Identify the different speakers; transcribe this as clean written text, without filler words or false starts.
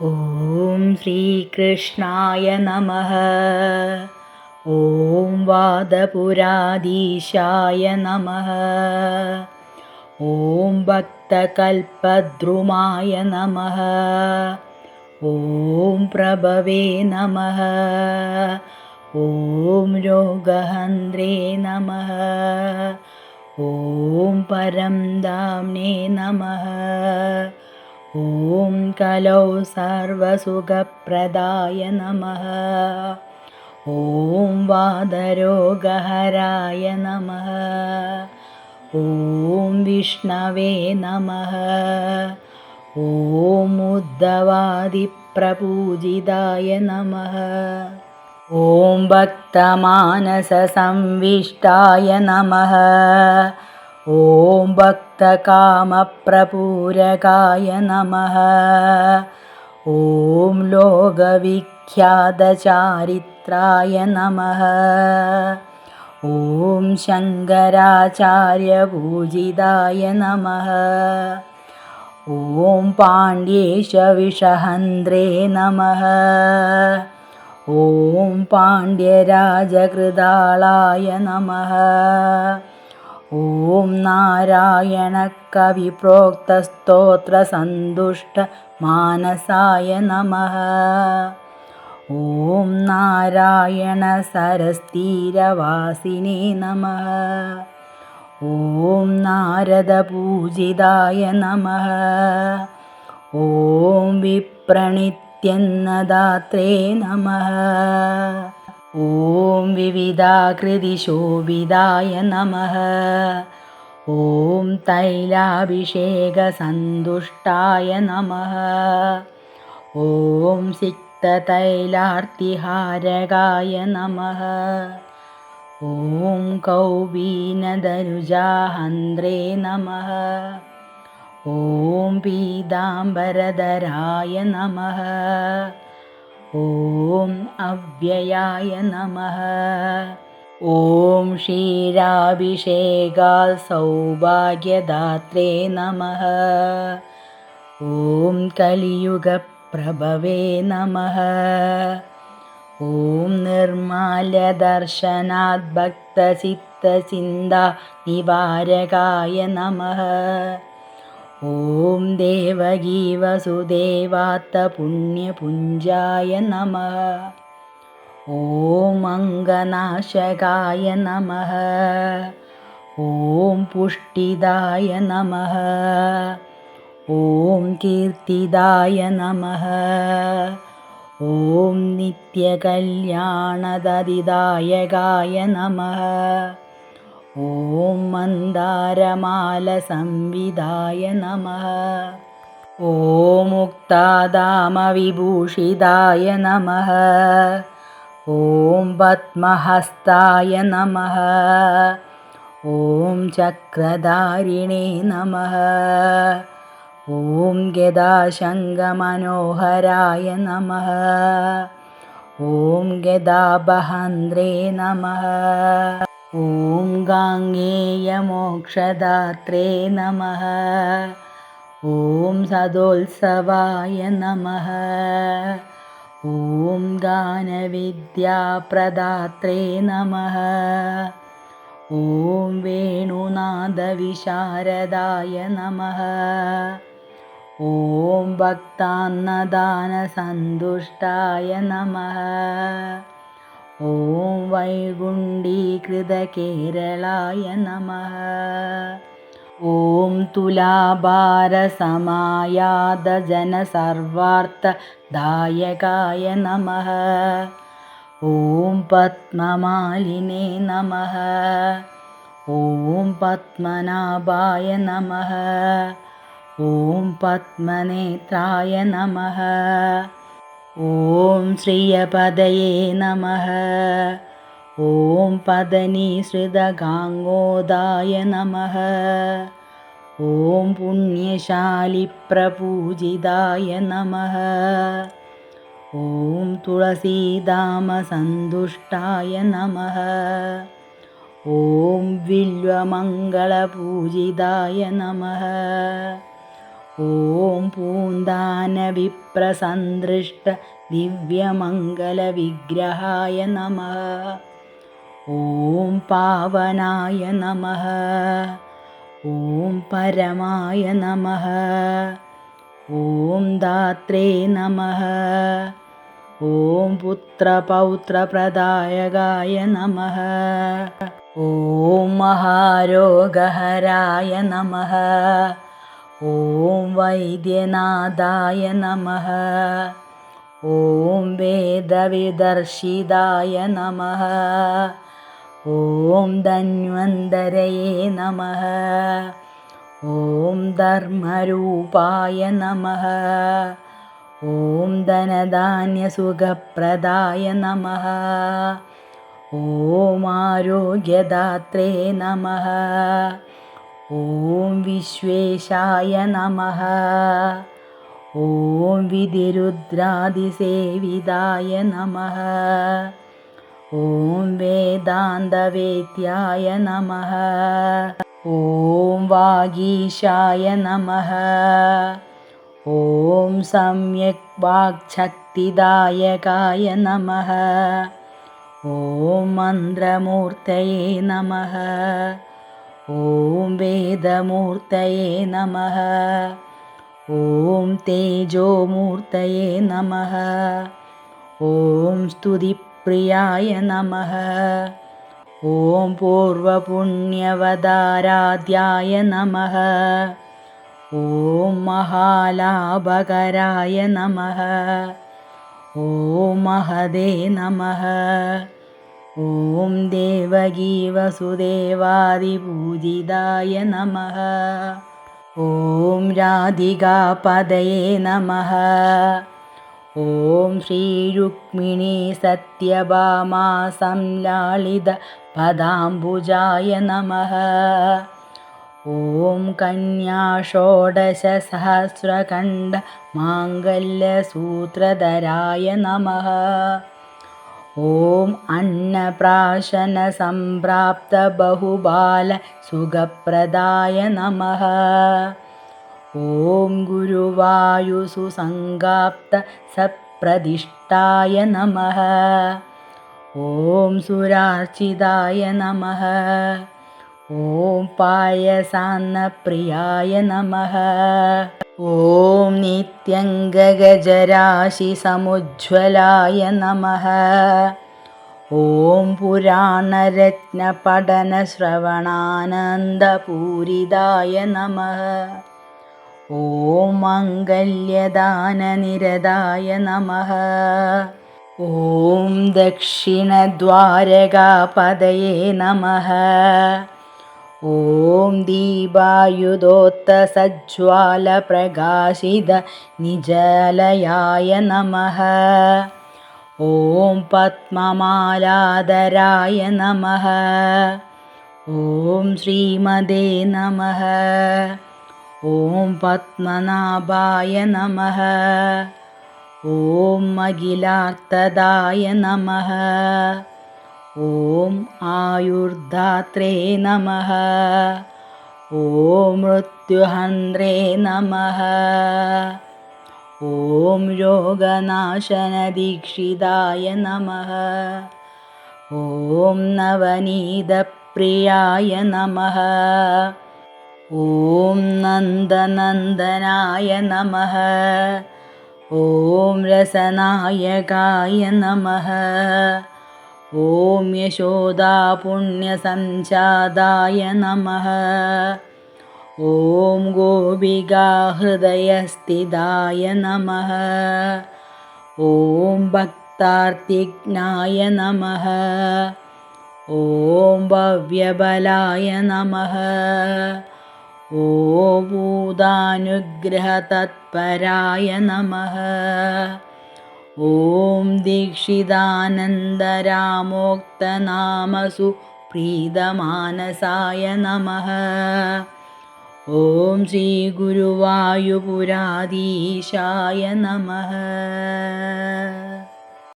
Speaker 1: ഓം ശ്രീകൃഷ്ണായ നമഃ. ഓം വാദപുരാധീശായ നമഃ. ഓം ഭക്തകൽപദ്രുമായ നമഃ. ഓം പ്രഭവേ നമഃ. ഓം രോഗഹന്ത്രേ നമഃ. ഓം പരംധാംനേ നമഃ. ഓം കലൗ സർവസുഖപ്രദായ നമഃ. ഓം വാതരോഗഹരായ നമഃ. ഓം വിഷ്ണവേ നമഃ. ഓം ഉദ്ധവാദിപ്രപൂജിതായ നമഃ. ഓം ഭക്തമാനസസംവിഷ്ടായ നമഃ. ഓം ഭക്തകാമപ്രപൂരകായ നമഃ. ഓം ലോകവിഖ്യാതചാരിത്രായ നമഃ. ഓം ശങ്കരാചാര്യപൂജിതായ നമഃ. ഓം പാണ്ഡ്യേശവിഷഹന്ത്രേ നമഃ. ഓം പാണ്ഡ്യരാജകൃതാളായ നമഃ. ഓം നാരായണകവിപ്രോക്തസ്തോത്രസന്തുഷ്ടമാനസായ നമഃ. ഓം നാരായണസരസ്തീരവാസിനേ നമഃ. ഓം നാരദപൂജിതായ നമഃ. ഓം വിപ്രണിത്യന്നദാത്രേ നമഃ. ഓം വിവിധാകൃതിശോഭിതായ നമഃ. ഓം തൈലാഭിഷേകസന്തുഷ്ടായ നമഃ. ഓം സിക്തതൈലാർത്തിഹാരകായ നമഃ. ഓം കൗപീനധനുജാഹന്ത്രേ നമഃ. ഓം പീതാംബരധരായ നമഃ. ഓം അവ്യയായ നമഃ. ഓം ക്ഷീരാഭിഷേകാൽ സൗഭാഗ്യദാത്രേ നമഃ. ഓം കലിയുഗപ്രഭവേ നമഃ. ഓം നിർമാല്യദർശനാത് ഭക്തചിത്തചിന്താ നിവാരകായ നമഃ. ഓം ദേവകീവസുദേവാത്തപുണ്യപുഞ്ജായ നമഃ. ഓം അംഗനാശകായ നമഃ. ഓം പുഷ്ടിദായ നമഃ. ഓം കീർത്തിദായ നമഃ. ഓം നിത്യകല്യാണദതിദായകായ നമഃ. ഓം മന്ദാരമാലസംവിധായ നമഃ. ഓം മുക്താധാമവിഭൂഷിതായ നമഃ. ഓം പദ്മഹസ്തായ നമഃ. ഓം ചക്രധാരിണേ നമഃ. ഓം ഗദാശംഖമനോഹരായ നമഃ. ഓം ഗദാഭഹന്ത്രേ നമഃ. ഓം ഗാംഗേയമോക്ഷദാത്രേ നമഃ. ഓം സദോത്സവായ നമഃ. ഓം ഗാനവിദ്യാപ്രദാത്രേ നമഃ. ഓം വേണുനാദവിശാരദായ നമഃ. ഓം ഭക്താന്നദാനസന്തുഷ്ടായ നമഃ. ഓം വൈകുണ്ഠീകൃതകേരളായ നമഃ. ഓം തുലാഭാരസമായാതജനസർവാർത്ഥദായകായ നമഃ. ഓം പദ്മമാലിനേ നമഃ. ഓം പദ്മനാഭായ നമഃ. ഓം പദ്മനേത്രായ നമഃ. ഓം ശ്രിയപദയേ നമഃ. ഓം പദനീശ്രിതഗാംഗോദായ നമഃ. ഓം പുണ്യശാലിപ്രപൂജിതായ നമഃ. ഓം തുളസീധാമസന്തുഷ്ടായ നമഃ. ഓം വില്വമംഗളപൂജിതായ നമഃ. ॐ पून्दानविप्रसन्दृष्ट दिव्यमङ्गलविग्रहाय नमः। ॐ पावनाय नमः। ॐ परमाय नमः। ॐ दात्रे नमः। ॐ पुत्रपौत्रप्रदायकाय नमः। ॐ महारोगहराय नमः। ॐ वैद्यनाथाय नमः। ॐ वेदविदर्शिताय नमः। ॐ धन्वन्तरये नमः। ॐ धर्मरूपाय नमः। ॐ धनधान्यसुखप्रदाय नमः। ॐ आरोग्यदात्रे नमः। ॐ विश्वेशाय नमः। ॐ विधिरुद्रादिसेविताय नमः। ॐ वेदान्तवेद्याय नमः। ॐ वागीशाय नमः। ॐ सम्यक् वाक्शक्तिदायकाय नमः। ॐ मन्त्रमूर्तये नमः। ॐ वेदमूर्तये नमः। ॐ तेजोमूर्तये नमः। ॐ स्तुतिप्रियाय नमः। ॐ पूर्वपुण्यवदाराध्याय नमः। ॐ महालाभकराय नमः। ॐ महदे नमः। ॐ देवकीवसुदेवादिपूजिताय नमः। ॐ राधिकापदये नमः। ॐ श्रीरुक्मिणी सत्यभामा संलालितपदाम्बुजाय नमः। ॐ कन्याषोडशसहस्रखण्डमाङ्गल्यसूत्रधराय नमः। ॐ अन्नप्राशनसम्प्राप्तबहुबालसुखप्रदाय नमः। ॐ गुरुवायुसुसङ्गाप्तसप्रदिष्टाय नमः। ॐ सुरार्चिताय नमः। ॐ पायसान्नप्रियाय नमः। ॐ नित्यङ्गगजराशिसमुज्ज्वलाय नमः। ॐ पुराणरत्नपठनश्रवणानन्दपूरिताय नमः। ॐ मङ्गल्यदाननिरताय नमः। ॐ दक्षिणद्वारकापदये नमः। ॐ दीपायुधोत्तसज्ज्वालप्रकाशितनिजालयाय नमः। ॐ पद्ममालाधराय नमः। ॐ श्रीमदे नमः। ॐ पद्मनाभाय नमः। ॐ अखिलार्थदाय नमः। ॐ आयुर्दात्रे नमः। ॐ मृत्युहन्त्रे नमः। ॐ योगनाशनदीक्षिताय नमः। ॐ नवनीतप्रियाय नमः। ॐ नन्दनन्दनाय नमः। ॐ रसनायकाय नमः। ॐ यशोदापुण्यसञ्जाताय नमः। ॐ गोपिकाहृदयस्थिताय नमः। ॐ भक्तार्तिज्ञाय नमः। ॐ भव्यबलाय नमः। ॐ भूतानुग्रहतत्पराय नमः। ॐ दीक्षितानन्दरामोक्तनामसु प्रीतमानसाय नमः। ॐ श्रीगुरुवायुपुराधीशाय नमः।